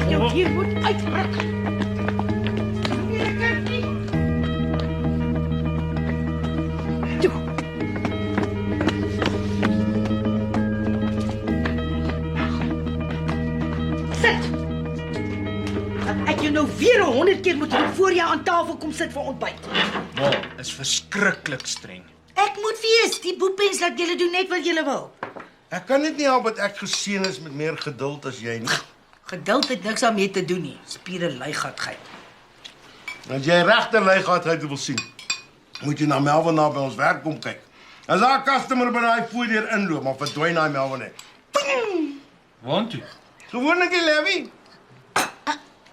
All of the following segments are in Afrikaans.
Jou hier moet uitruk. Toe. Sit. Ek jou nou weer 100 keer moet roep voor jy aan tafel kom sit vir ontbyt. Ma, is verskriklik streng. Ek moet wees, die boepens laat julle doen net wat julle wil. Ek kan net nie help dat ek geseën is met meer geduld as jy nie. Geduld het niks daarmee te doen nie. Spiere luigatheid. As jy regte luigaatheid wil sien, moet jy na Melvin na by ons werk kom kyk. As daar 'n customer by daai voordeur inloop, maar verdwyn daai Melvin net. Want toe? Gewoonlik die Levy.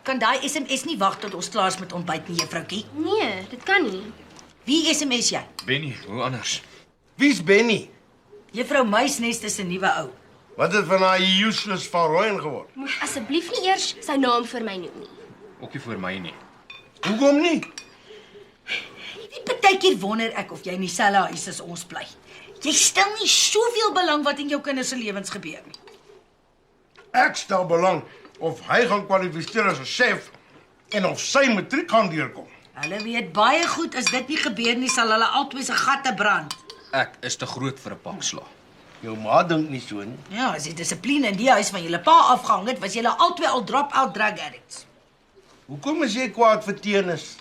Kan daai SMS nie wag tot ons klaar is met ontbyt nie, juffroutjie? Nee, dit kan nie. Wie SMS jy? Benny, hoe anders? Wie's Benny? Juffrou Muisnest is 'n nuwe ou. Wat het van daai useless Van Rooyen geword? Moet asseblief nie eers sy naam vir my noem nie. Ook nie vir my nie. Hoekom nie? Jy weet, partykeer wonder ek of jy in dieselfde huis as ons bly. Jy stel nie soveel belang wat in jou kinders se lewens gebeur nie. Ek stel belang of hy gaan kwalifiseer as 'n chef en of sy matriek gaan deurkom. Hulle weet baie goed as dit nie gebeur nie, sal hulle albei se gatte brand. Ek is te groot vir 'n pak sla. Jou ma dink nie so nie. Ja, as die dissipline in die huis van julle pa afgehang het, was julle albei al drop-out drug addicts. Hoekom is jy kwaad vir Tenis?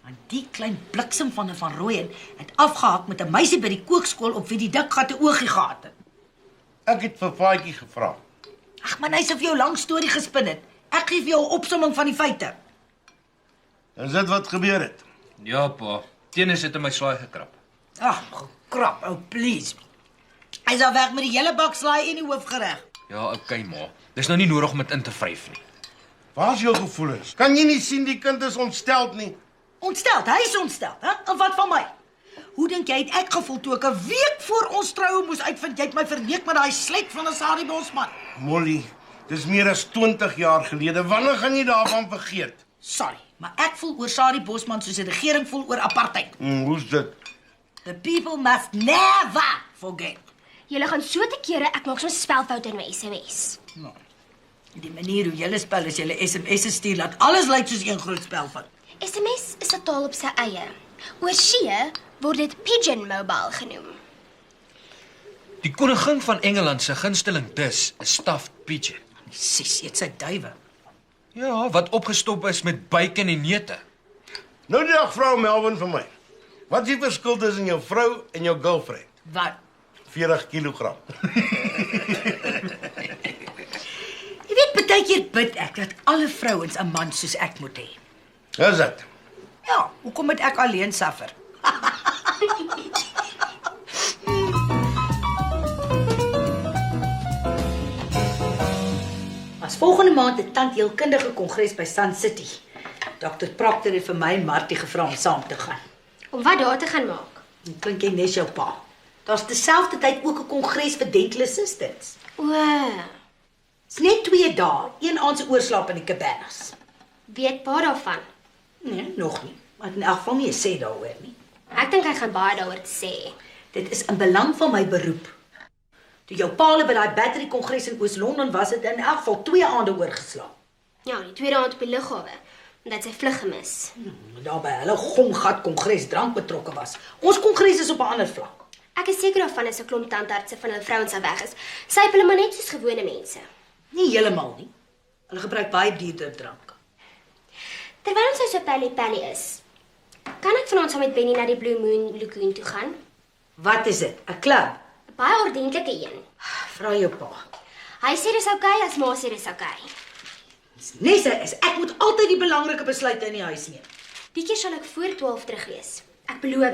Want die klein bliksem van 'n Van Rooyen het afgehak met 'n meisie by die kookskool op wie die dik gatte oogie gehad het. Ek het vir Faatjie gevra. Ag man, hy sê vir jou 'n lang storie gespin het. Ek gee vir jou 'n opsomming van die feite. Is dit wat gebeur het? Ja, pa. Tenis het in my slaai gekrap. Ag, krap, oh please. Hy is al weg met die hele bak slaai en die hoofgereg. Ja, okay, ma. Dis nou nie nodig om dit in te vryf nie. Waar is jou gevoelens? Kan jy nie sien die kind is ontsteld nie? Ontsteld, hy is ontsteld, hè? En wat van my? Hoe dink jy het ek gevoel toe ek 'n week voor ons troue moes uitvind jy het my verneek met daai slet van 'n Sarah Bosman? Molly, dis meer as 20 jaar gelede. Wanneer gaan jy daarvan vergeet? Sorry, maar ek voel oor Sarah Bosman soos die regering voel oor apartheid. Hoe's dit? The people must never forget. Julle gaan so te kere, ek maak soms spelfoute in my SMS. Nou, die manier hoe julle spel as julle SMS'e stuur, laat alles lyk soos een groot spelfout. SMS is 'n taal op sy eie. Oorsee word dit Pigeon Mobile genoem. Die koningin van Engeland se gunsteling dis 'n stuffed pigeon. Sis, eet sy duiwe. Ja, wat opgestop is met bacon en neute. Nou die dag vrou Melvin vir my. Wat is die verskil tussen jou vrou en jou girlfriend? Wat? 40 kilogram. Jy weet, baie keer bid ek dat alle vrouens 'n man soos ek moet hê. Dis dit. Ja, hoekom moet ek alleen suffer? As volgende maand 'n tandheelkundige kongres by Sun City. Dr. Proctor het vir my en Martie gevra om saam te gaan. Om wat daar te gaan maak? En klink jy nes jou pa? Daar's terselfdertyd ook 'n kongres vir dental assistants. O, Dit's net 2 dae, een aand se oorslaap in die cabanas. weet pa daarvan? Nee, nog nie. Maar in elk geval nie 'n sê daaroor nie. Ek dink hy gaan baie daaroor te sê. Dit is in belang van my beroep. Toe jou pa by daai battery kongres in Oos-London was, het in elk geval 2 aande oorgeslaap. Ja, die tweede aand op die lughawe, omdat sy vlug gemis. Daar by hulle gomgat kongres drank betrokke was. Ons kongres is op 'n ander vlak. Ek is seker daarvan as 'n klomp tandartse van hulle vrouens al weg is, syp hulle maar net soos gewone mense. Nie heeltemal nie. Hulle gebruik baie duurder drank. Terwyl ons nou so pally is, kan ek vanaand saam met Benny na die Blue Moon Lagoon toe gaan? Wat is dit? 'n Klub? 'n Baie ordentlike een. Vra jou pa. Hy sê dis oukei as ma sê dis oukei. Nesse is ek moet altyd die belangrike besluite in die huis neem. Die keer sal ek voor 12 terug wees. Ek beloof.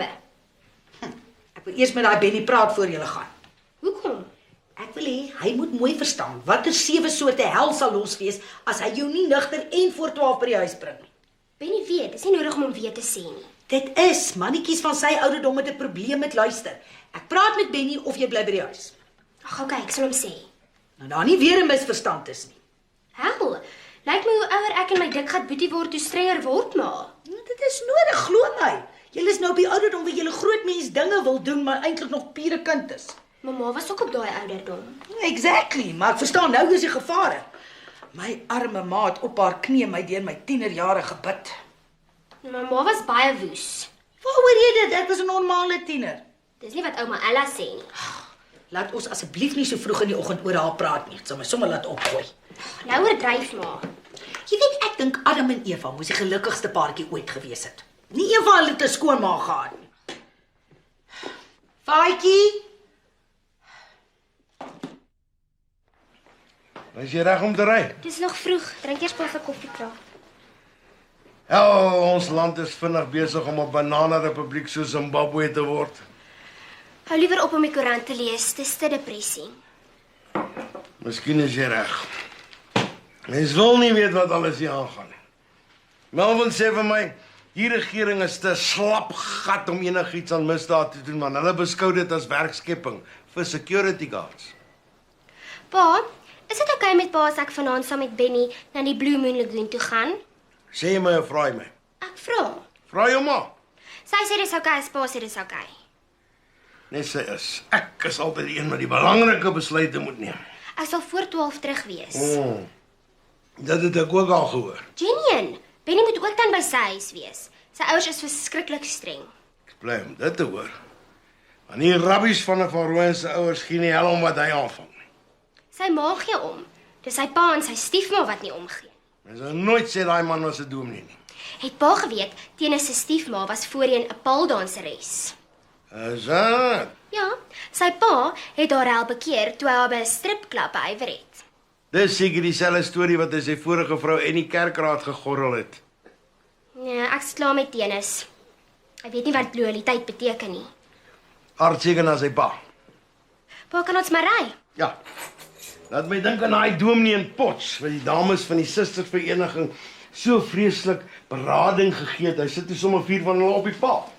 Ek wil eers met daai Benny praat voor jy gaan. Hoekom? Ek wil hê hy moet mooi verstaan watter 7 soorte hel sal los wees as hy jou nie nigter en voor 12 by die huis bring nie. Benny weet, dis nie nodig om hom weer te sê nie. Dit is mannetjies van sy ouderdom met 'n probleem met luister. Ek praat met Benny of jy bly by die huis. Ag, okay, ek sal hom sê. Nou daar nie weer 'n misverstand is nie. Hel, lyk my hoe ouer ek en my dik gat boetie word, hoe strenger word ma. Dit is nodig, glo my. Julle is nou op die ouderdom waar julle groot mens dinge wil doen, maar eintlik nog pure kind is. Mamma was ook op daai ouderdom. Exactly, maar ek verstaan nou is die gevare. My arme ma het op haar knie my deur my tienerjare gebid. My ma was baie woes. Waaroor jy dit? Ek was 'n normale tiener. Dis nie wat ouma Ella sê nie. Laat ons asseblief nie so vroeg in die oggend oor haar praat nie. Dit sal my sommer laat opgooi. Nou oordryf maar. Jy weet, ek dink Adam en Eva moes die gelukkigste paartjie ooit gewees het. Nie een van hulle het 'n skoonma gehad nie. Faatjie, Is jy reg om te ry? Dis nog vroeg. Drink eers pas 'n koffie klaar. Ja, ons land is vinnig besig om 'n bananenrepubliek soos Zimbabwe te word. Hou liewer op om die koerant te lees. Dis te depressie. Miskien is jy reg. Mens wil nie weet wat alles hier aangaan nie. Melvin sê vir my, die regering is te slap gat om enigiets aan misdaad te doen, man. Hulle beskou dit as werkskepping vir security guards. Pa, is dit oukei met pa as ek vanaand saam met Benny na die Blue Moon Lagoon toe gaan? Sê jy my of vra jy my? Ek vra. Vra jou ma. Sy sê dis oukei, pa sê dis oukei. Nee, sy is. Ek is altyd die een wat die belangrike besluite moet neem. Ek sal voor 12 terug wees. Dat het ek ook al gehoor. Jenien, Benny moet ook dan by sy huis wees. Sy ouers is verskriklik streng. Ek bly om dit te hoor. Want die rabbies van 'n van Rowan se ouers gee nie hel om wat hy aanvang nie. Sy ma gee om. Dis sy pa en sy stiefma wat nie omgee. Mens sal nooit sê daai man was 'n dominee nie. Het pa geweet, Tina se stiefma was voorheen 'n paaldanseres. Is dit? Ja, sy pa het haar help bekeer toe hy haar by 'n stripklub beywer het. Dis seker dieselfde storie wat hy sy vorige vrou en die kerkraad gegorrel het. Nee, ek is klaar met tennis. Ek weet nie wat loyaliteit beteken nie. Hartseker na sy pa. Pa, kan ons maar ry? Ja. Laat my dink aan daai dominee in Potch, wat die dames van die sustervereniging so vreeslik berading gegee het. Hy sit toe sommer 4 van hulle op die pad.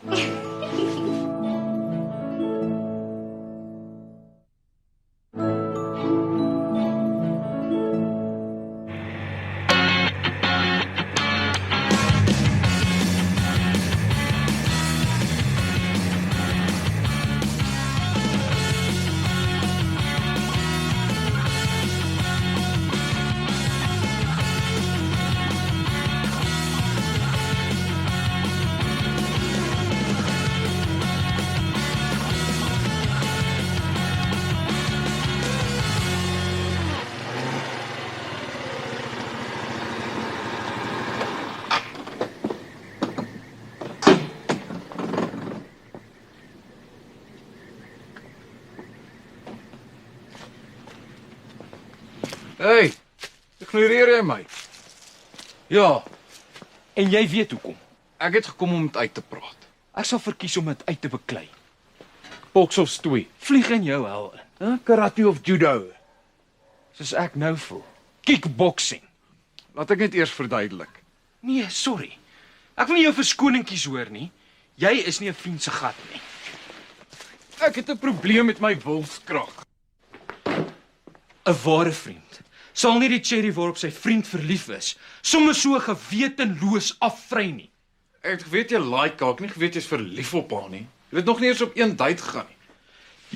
Hey, ignoreer jy my? Ja, en jy weet hoekom. Ek het gekom om dit uit te praat. Ek sal verkies om dit uit te beklei. Boks of stoei, vlieg in jou hel in. Karate of judo. Soos ek nou voel. Kickboxing. Laat ek net eers verduidelik. Nee, sorry. Ek wil nie jou verskoningetjies hoor nie. Jy is nie 'n vriend se gat nie. Ek het 'n probleem met my wilskrag. 'n Ware vriend sal nie die cherry waarop sy vriend verlief is, sommer so gewetenloos afvry nie. Ek het geweet jy like haar, ek nie geweet jy's verlief op haar nie. Jy het nog nie eens op een date gegaan nie.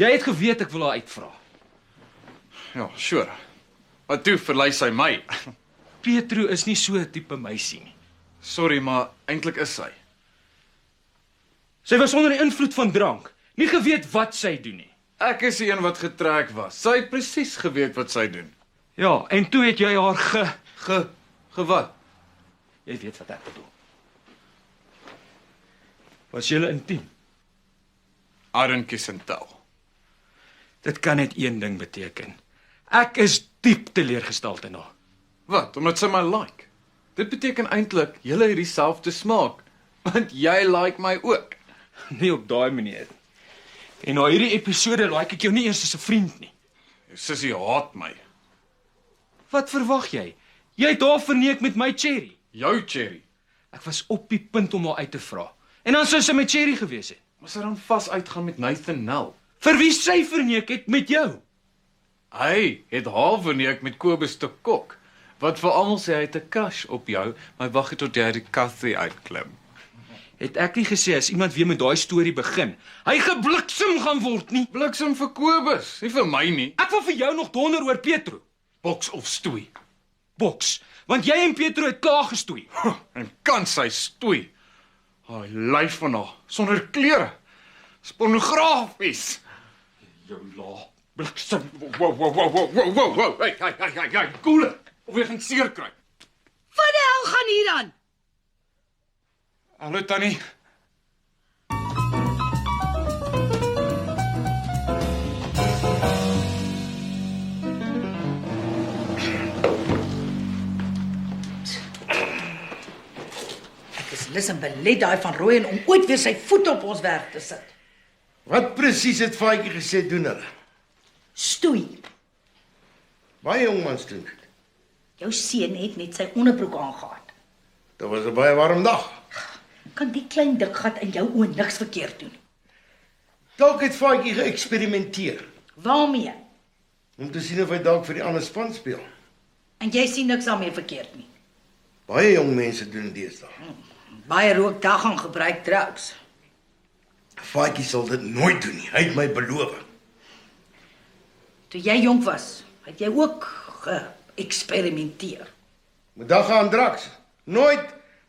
Jy het geweet ek wil haar uitvra. Ja, sure. Maar toe verlei sy my. Petro is nie so 'n tipe meisie nie. Sorry, maar eintlik is sy. Sy was onder die invloed van drank, nie geweet wat sy doen nie. Ek is die een wat getrek was. Sy het presies geweet wat sy doen. Ja, en toe het jy haar wat? Jy weet wat ek bedoel. Was julle intiem? I don't kiss and tell. Dit kan net een ding beteken. Ek is diep teleurgestel in haar. Wat? Omdat sy my like? Dit beteken eintlik julle het dieselfde smaak, want jy like my ook. Nie op daai manier. En na hierdie episode like ek jou nie eers as 'n vriend nie. Jou sussie haat my. Wat verwag jy? Jy het haar verneek met my Cherry. Jou Cherry? Ek was op die punt om haar uit te vra. En dan sou sy met Cherry gewees het. Maar sy dan vas uitgaan met Nathan Nel. Vir wie sy verneek het met jou? Hy het haar verneek met Kobus te Kok. Wat vir almal sê hy het 'n crush op jou, maar wag net tot jy die Cathy uitklim. Het ek nie gesê as iemand weer met daai storie begin, hy gebliksem gaan word nie. Bliksem vir Kobus, nie vir my nie. Ek wil vir jou nog donder oor Petro. Boks of stoei. boks, want jy en Pietro het klaar gestoei. En kan sy stoei. Haar lyf van haar, sonder klere. Is pornografies. Jou la, bliksem. Wow. Hey, cool it. Of jy gaan seer kry. Wat die hel gaan hier aan? Hallo Tannie. Ek is lus en belet daai van Rooyen om ooit weer sy voet op ons werk te sit. Wat presies het Faatjie gesê doen hulle? Stoei. Baie jongmans doen dit. Jou seun het net sy onderbroek aangehad. Dit was 'n baie warm dag. Kan die klein dik gat in jou oë niks verkeerd doen? Dalk het Faatjie geëksperimenteer Waarmee? om te sien of hy dalk vir die ander span speel. En jy sien niks daarmee verkeerd nie. Baie jong mense doen deesdae. Baie rook daar gaan gebruik drugs. Faatjie sal dit nooit doen nie. Hy het my beloof. Toe jy jonk was, het jy ook geëksperimenteer. Met dag aan drugs. Nooit.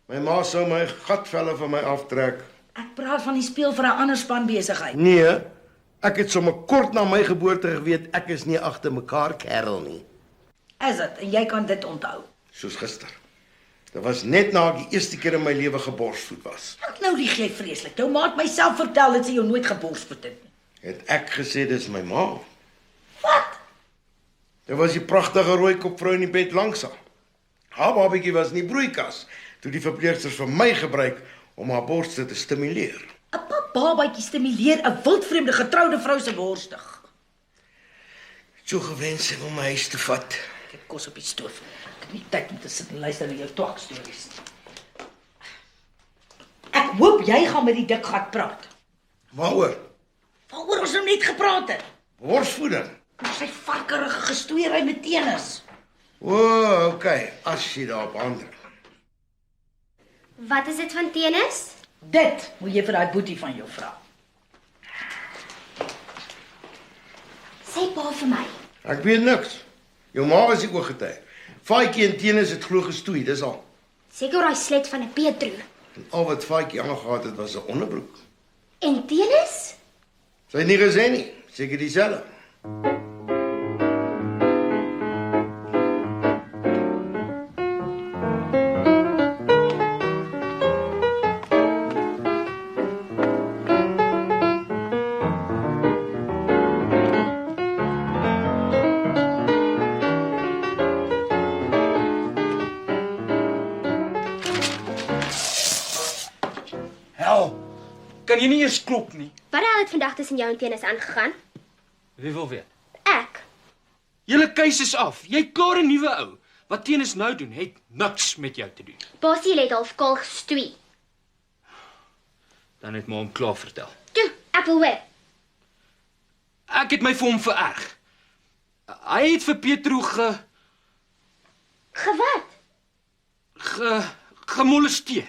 My ma sou my gatvelle van my aftrek. Ek praat van die speel vir 'n ander span besigheid. Nee, ek het sommer kort na my geboorte geweet ek is nie agter mekaar kerel nie. Is dit en jy kan dit onthou. Soos gister. Dit was net na ek die eerste keer in my lewe geborsvoed was. Wat nou lieg jy vreeslik? Jou ma het myself vertel dat sy jou nooit geborsvoed het nie. Het ek gesê dis my ma. Wat? Dit was die pragtige rooi kop vrou in die bed langs haar. Haar babatjie was in die broeikas toe die verpleegsters vir my gebruik om haar borste te stimuleer. 'n Babatjie stimuleer 'n wildvreemde getroude vrou se borstig. So gewens om my huis te vat. Ek het kos op die stoof. Ek het nie tyd om te sit en luister na jou twakstories nie. Ek hoop jy gaan met die dik gat praat. Waaroor? Waaroor ons nou net gepraat het. Borsvoeding. Oor sy varkerige gestoeiery met tennis. O, okay, as jy daarop aandring. Wat is dit van tennis? Dit moet jy vir daai boetie van jou vra. Sê pa vir my. Ek weet niks. Jou ma was die ooggetuig. Faatjie en tennis het glo gestoei, dis al. Seker oor daai slet van 'n Pietro. En al wat Faatjie aangehad het was 'n onderbroek. En tennis? Sy het nie gesê nie, seker dieselfde. Hel, kan jy nie eers klop nie? Wat het vandag tussen jou en tennis aangegaan? Wie wil weet? Ek. Julle keuse is af. Jy klaar 'n nuwe ou. Wat tennis nou doen, het niks met jou te doen. Basie het half kaal gestoei. Dan het my hom klaar vertel. Toe, ek wil hoor. Ek het my vir hom vererg. Hy het vir Pietro Gewat? gemolesteer.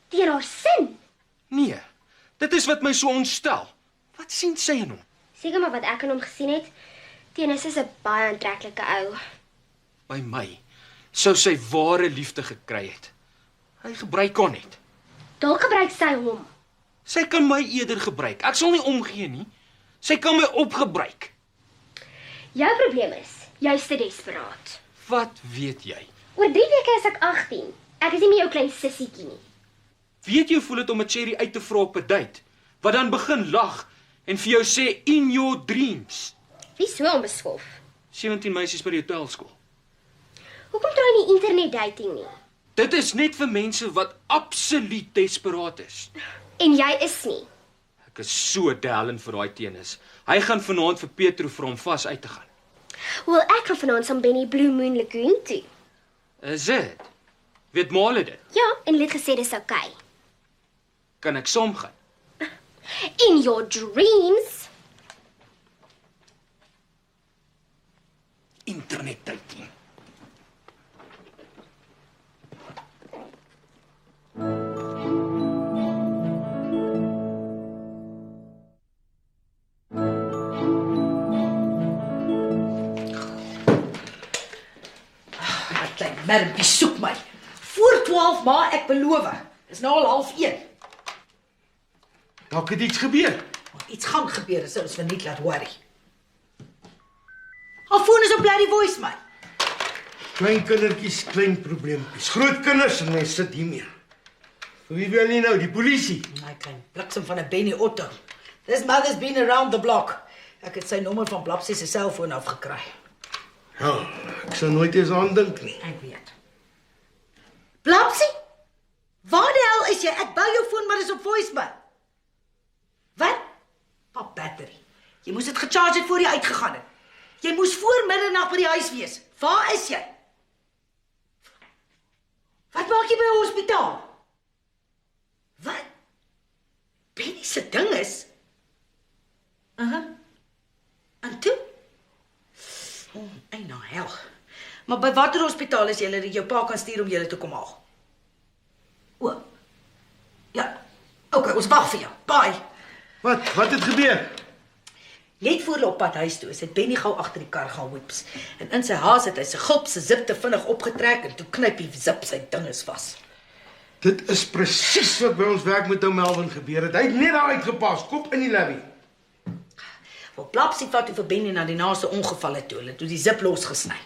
Deur haar sin. Nee, dit is wat my so ontstel. Wat sien sy in hom? Seker maar wat ek aan hom gesien het. Tennis is 'n baie aantreklike ou. By my sou sy ware liefde gekry het. Hy gebruik haar net. Dalk gebruik sy hom. Sy kan my eerder gebruik. Ek sal nie omgee nie. Sy kan my opgebruik. Jou probleem is, jy's te desperaat. Wat weet jy? Oor 3 weke is ek 18. Ek is nie meer jou klein sissietjie nie. Weet jy hoe voel dit om 'n Cherry uit te vra op 'n date? Wat dan begin lag en vir jou sê in your dreams. Wie so onbeskof? 17 meisies by die hotelskool. Hoekom try jy nie internet dating nie? Dit is net vir mense wat absoluut desperaat is. En jy is nie. Ek is so delend vir daai tennis. Hy gaan vanaand vir Pietro vir hom vas uit te gaan. Wel, ek gaan vanaand saam Benny Blue Moon Lagoon toe. Is dit? Weet Male dit? Ja, en hulle het gesê dis oukei. Kan ek saamgaan? In your dreams. Internet dating. Mermpie soek my. Voor 12 ma, ek beloof. Dis nou al 12:30. Dalk het iets gebeur. Iets gaan gebeur, as ons verniet laat hoor. Haar foon is op bloody voicemail. Klein kindertjies, klein probleempies. Groot kinders en mens sit hiermee. Vir wie wil nie nou, die polisie? My klein bliksem van 'n Benny Otto. This mother's been around the block. Ek het sy nommer van Blapsie se selfoon afgekry. Ja, ek sou nooit eens aan dink nie. Ek weet. Blapsie? Waar die hel is jy? Ek bel jou foon, maar dis op voicemail. Wat? Pap battery. Jy moes dit gecharge het voor jy uitgegaan het. Jy moes voor middernag by die huis wees. Waar is jy? Wat maak jy by 'n hospitaal? Wat? Benny se ding is? En toe? Ei nou hel. Maar by watter hospitaal is julle dat jou pa kan stuur om julle te kom haal? O. Ja. Okay, ons wag vir jou. Bye. Wat het gebeur? Net voor hulle op pad huis toe is, het Benny gou agter die kar gaan whips. En in sy haas het hy sy gulp se zip te vinnig opgetrek en toe knyp die zip sy dinges vas. Dit is presies wat by ons werk met ou Melvin gebeur het. Hy het net daar uitgepas, kop in die lobby. Wel, Blapsie vat toe vir Benny na die naaste ongevalle toe. Hulle toe die zip losgesny.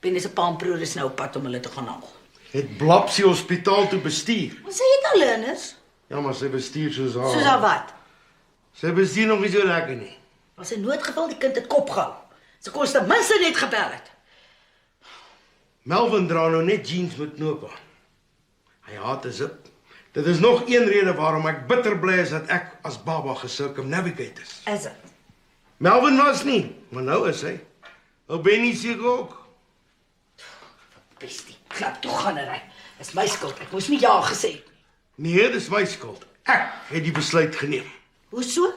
Benny se pa en broer is nou op pad om hulle te gaan haal. Het Blapsie hospitaal toe bestuur. Wat sê jy nou, Learners? Ja, maar sy bestuur soos haar. Soos al wat? Sy bestuur nog nie so lekker nie. Was 'n noodgeval, die kind het kop gehou. Sy kon ten minste net gebel het. Melvin dra nou net jeans met knope. Hy haat 'n zip. Dit is nog een rede waarom ek bitter bly is dat ek as baba gesircumnavigate is. Is dit? Melvin was nie, maar nou is hy. Ou Benny seker ook. Bestie, klap toe gaan ry. Dis my skuld. Ek moes nie ja gesê het nie. Nee, dis my skuld. Ek het die besluit geneem. Hoe so?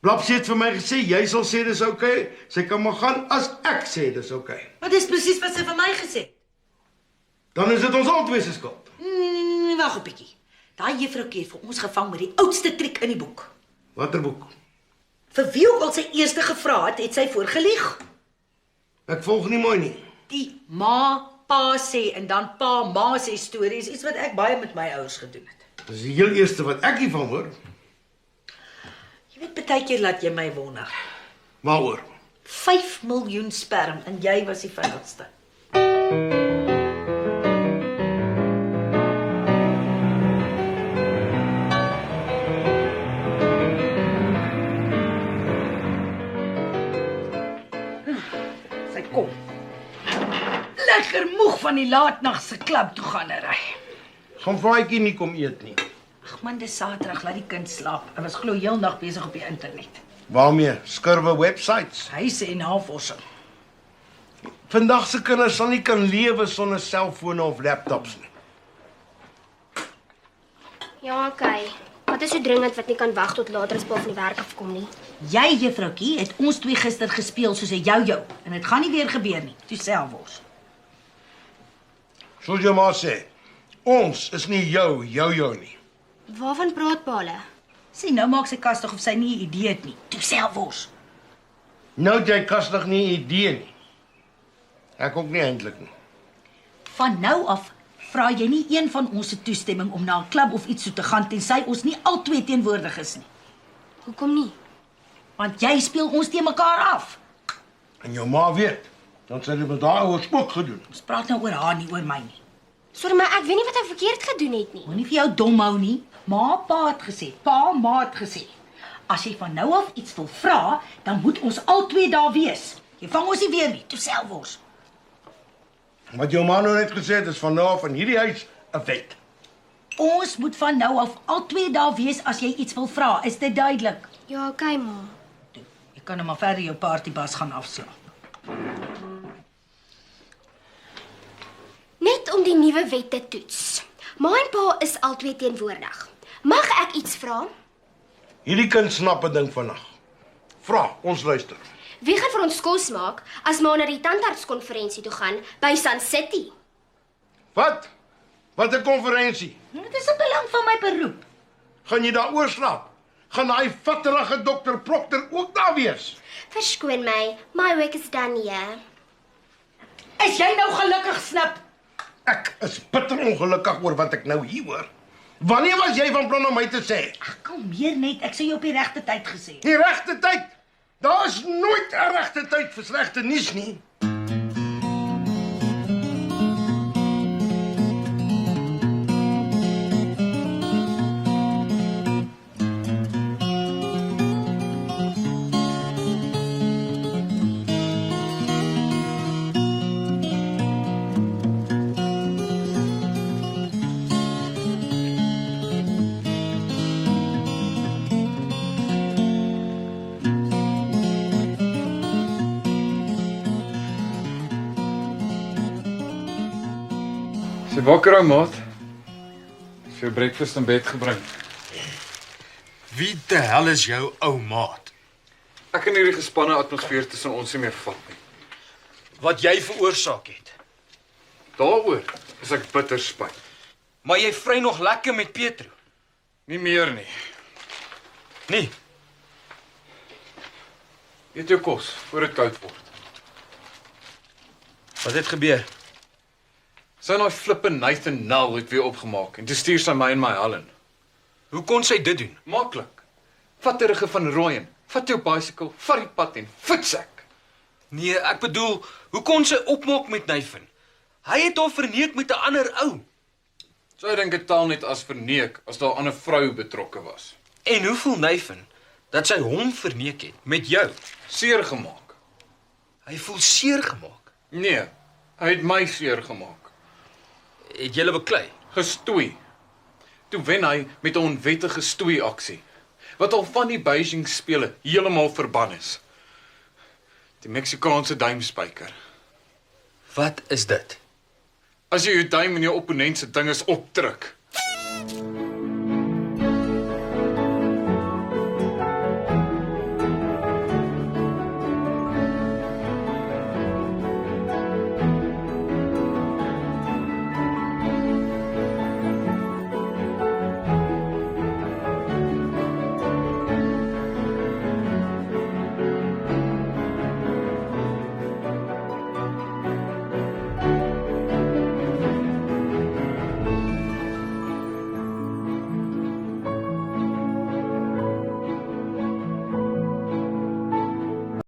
Blapsie het vir my gesê, jy sal sê dis oukei. Sy kan maar gaan as ek sê dis oukei. Maar dis presies wat sy vir my gesê het. Dan is dit ons albei se skuld. Nee, wag 'n bietjie. Daai juffroukie het vir ons gevang met die oudste triek in die boek. Watter boek? Vir wie ook al sy eerste gevra het sy voorgelieg. Ek volg nie mooi nie. Die pa sê en dan ma sê stories, iets wat ek baie met my ouers gedoen het. Dis die heel eerste wat ek hiervan hoor. Jy weet, partykeer laat jy my wonder. Waaroor? 5 miljoen sperm en jy was die vinnigste. Sy kom. Lekker moeg van die laatnagse klub toe gaan ry. Gaan vraaitjie nie kom eet nie. Ag man, dis Saterdag, laat die kind slaap. Hy was glo heeldag besig op die internet. Waarmee? Skurwe websites. Hy sê navorsing. Vandag se kinders sal nie kan lewe sonder selfone of laptops nie. Ja, okay. Wat is so dringend wat nie kan wag tot later as pa van die werk afkom nie? Jy, juffroukie, het ons twee gister gespeel soos 'n jou en dit gaan nie weer gebeur nie. Toe selfs. Soos jy maar sê, ons is nie jou nie. Waarvan praat pa hulle? Sien, nou maak sy kastig of sy nie 'n idee het nie. Toe selfs. Nou het jy kastig nie 'n idee nie. Ek ook nie eintlik nie. Van nou af vra jy nie een van ons se toestemming om na 'n klub of iets toe te gaan tensy ons nie albei teenwoordig is nie. Hoekom nie? Want jy speel ons te mekaar af. En jou ma weet, dan sê jy met haar oor spook gedoen. Ons praat nou oor haar nie oor my nie. Sorry, maar ek weet nie wat ek verkeerd gedoen het nie. Moenie vir jou dom hou nie. Ma het gesê, ma het gesê. As jy van nou af iets wil vra, dan moet ons albei daar wees. Jy vang ons nie weer nie, toe selfs. Wat jou ma nou net gesê het is van nou af in hierdie huis 'n wet. Ons moet van nou af albei daar wees as jy iets wil vra. Is dit duidelik? Ja, okay, ma. Toe, jy kan nou maar verder jou partybas gaan afslaap. Net om die nuwe wet te toets. Ma en pa is albei teenwoordig. Mag ek iets vra? Hierdie kind snap 'n ding vandag. Vra, ons luister. Wie gaan vir ons kos maak as ma na die tandartskonferensie toe gaan by Sun City? Wat? Wat 'n konferensie? Dit is 'n belang van my beroep. Gaan jy daar oorslaap? Gaan daai vatterige dokter Proctor ook daar wees? Verskoon my, my work is done here. Is jy nou gelukkig, Snip? Ek is bitter ongelukkig oor wat ek nou hier hoor. Wanneer was jy van plan om my te sê? Ag, kalmeer net. Ek sê jy op die regte tyd gesê. Die regte tyd. Daar is nooit 'n regte tyd vir slegte nuus nie. Sy wakker ou maat. Vir breakfast in bed gebring. Wie die hel is jou ou maat? Ek kan hierdie gespanne atmosfeer tussen ons nie meer vat nie. Wat jy veroorsaak het. Daaroor is ek bitter spyt. Maar jy vry nog lekker met Petro. Nie meer nie. Nee, Eet jou kos voor dit koud word. wat het gebeur? Sy en daai flippe Nathan Nel het weer opgemaak en toe stuur sy my en my Helen. Hoe kon sy dit doen? Maklik. Vat terug van Rooyen, vat jou bicycle, vat die pad en fietsek. Nee, ek bedoel, hoe kon sy opmaak met Nathan? Hy het haar verneek met 'n ander ou. Sy dink dit taal net as verneek as daar 'n ander vrou betrokke was. En hoe voel Nathan dat sy hom verneek het met jou? Seer gemaak. Hy voel seer gemaak. Nee, hy het my seer gemaak. Het julle beklei? Gestoei. Toe wen hy met 'n onwettige stoei aksie wat al van die Beijing spele heeltemal verban is. Die Meksikaanse duimspyker. Wat is dit? As jy jou duim in jou opponent se dinges opdruk,